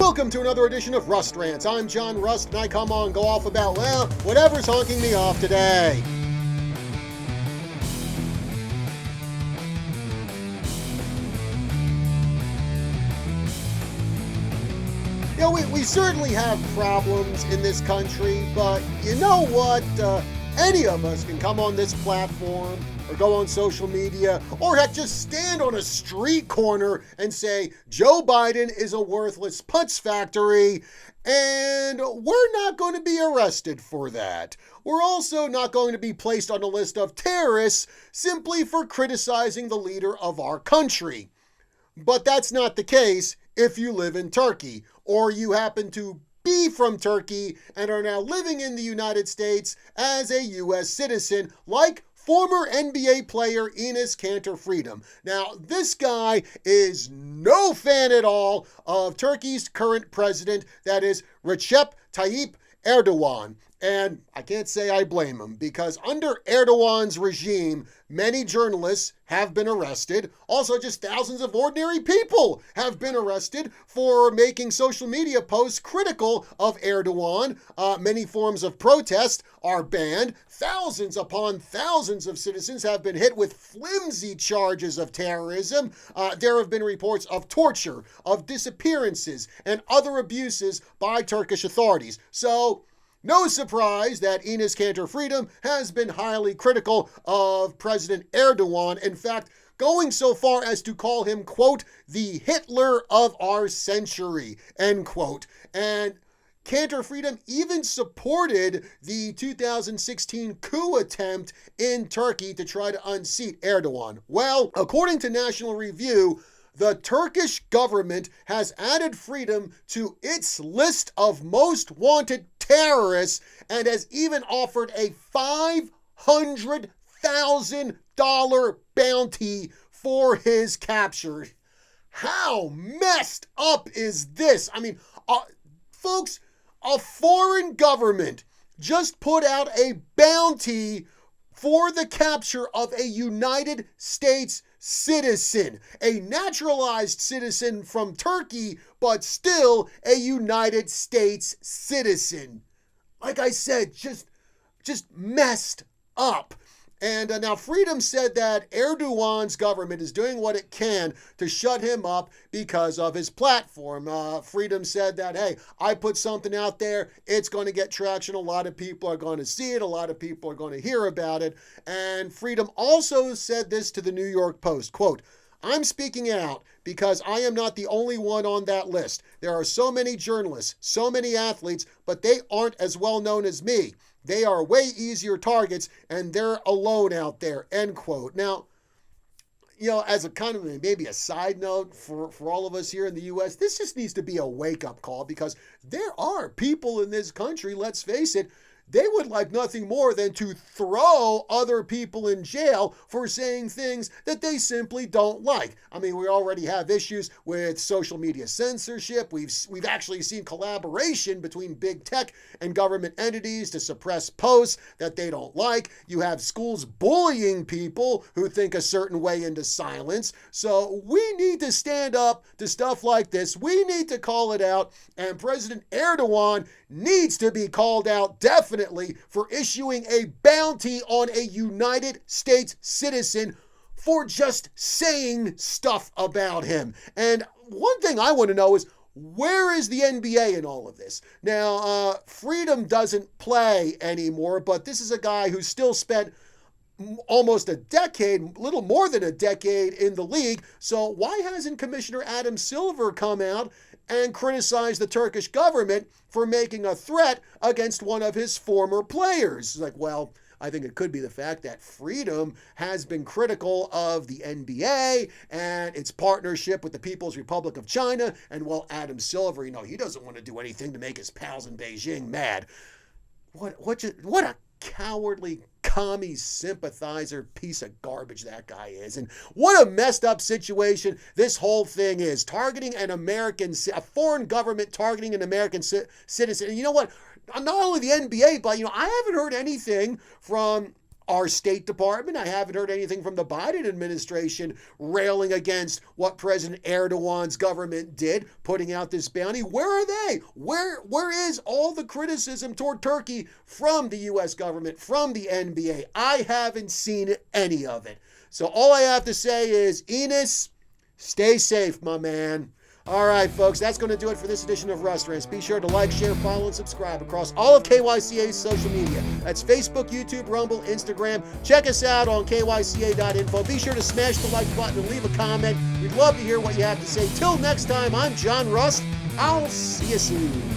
Welcome to another edition of Rust Rants. I'm John Rust, and I come on and go off about, well, whatever's honking me off today. You know, we certainly have problems in this country, but you know what? Any of us can come on this platform or go on social media or heck, just stand on a street corner and say, Joe Biden is a worthless putz factory, and we're not going to be arrested for that. We're also not going to be placed on a list of terrorists simply for criticizing the leader of our country. But that's not the case if you live in Turkey or you happen to be from Turkey and are now living in the United States as a U.S. citizen, like former NBA player Enes Canter. Now, this guy is no fan at all of Turkey's current president, that is Recep Tayyip Erdogan. And I can't say I blame him, because under Erdogan's regime, many journalists have been arrested. Also, just thousands of ordinary people have been arrested for making social media posts critical of Erdogan. Many forms of protest are banned. Thousands upon thousands of citizens have been hit with flimsy charges of terrorism. There have been reports of torture, of disappearances, and other abuses by Turkish authorities. So, no surprise that Enes Canter has been highly critical of President Erdogan. In fact, going so far as to call him, quote, the Hitler of our century, end quote. And Canter even supported the 2016 coup attempt in Turkey to try to unseat Erdogan. Well, according to National Review, the Turkish government has added Freedom to its list of most wanted terrorists and has even offered a $500,000 bounty for his capture. How messed up is this? I mean, folks, a foreign government just put out a bounty for the capture of a United States citizen, a naturalized citizen from Turkey, but still a United States citizen. Like I said, just messed up. And now Freedom said that Erdogan's government is doing what it can to shut him up because of his platform. Freedom said that, hey, I put something out there, it's going to get traction. A lot of people are going to see it. A lot of people are going to hear about it. And Freedom also said this to the New York Post, quote, I'm speaking out because I am not the only one on that list. There are so many journalists, so many athletes, but they aren't as well known as me. They are way easier targets, and they're alone out there, end quote. Now, you know, as a kind of maybe a side note for all of us here in the U.S., this just needs to be a wake-up call, because there are people in this country, let's face it, they would like nothing more than to throw other people in jail for saying things that they simply don't like. I mean, we already have issues with social media censorship. We've actually seen collaboration between big tech and government entities to suppress posts that they don't like. You have schools bullying people who think a certain way into silence. So we need to stand up to stuff like this. We need to call it out, and President Erdogan needs to be called out definitely for issuing a bounty on a United States citizen for just saying stuff about him. And one thing I want to know is, where is the NBA in all of this? Now, Freedom doesn't play anymore, but this is a guy who still spent almost a decade, little more than a decade in the league. So why hasn't Commissioner Adam Silver come out and criticize the Turkish government for making a threat against one of his former players? It's like, well, I think it could be the fact that Freedom has been critical of the NBA and its partnership with the People's Republic of China. And well, Adam Silver, you know, he doesn't want to do anything to make his pals in Beijing mad. What a cowardly commie sympathizer piece of garbage that guy is. And what a messed up situation this whole thing is. Targeting a foreign government targeting an American citizen. And you know what? Not only the NBA, but, you know, I haven't heard anything from our State Department. I haven't heard anything from the Biden administration railing against what President Erdogan's government did, putting out this bounty. Where are they? Where is all the criticism toward Turkey from the U.S. government, from the NBA? I haven't seen any of it. So all I have to say is, Enes, stay safe, my man. All right, folks, that's going to do it for this edition of Rust Rants. Be sure to like, share, follow, and subscribe across all of KYCA's social media. That's Facebook, YouTube, Rumble, Instagram. Check us out on kyca.info. Be sure to smash the like button and leave a comment. We'd love to hear what you have to say. Till next time, I'm John Rust. I'll see you soon.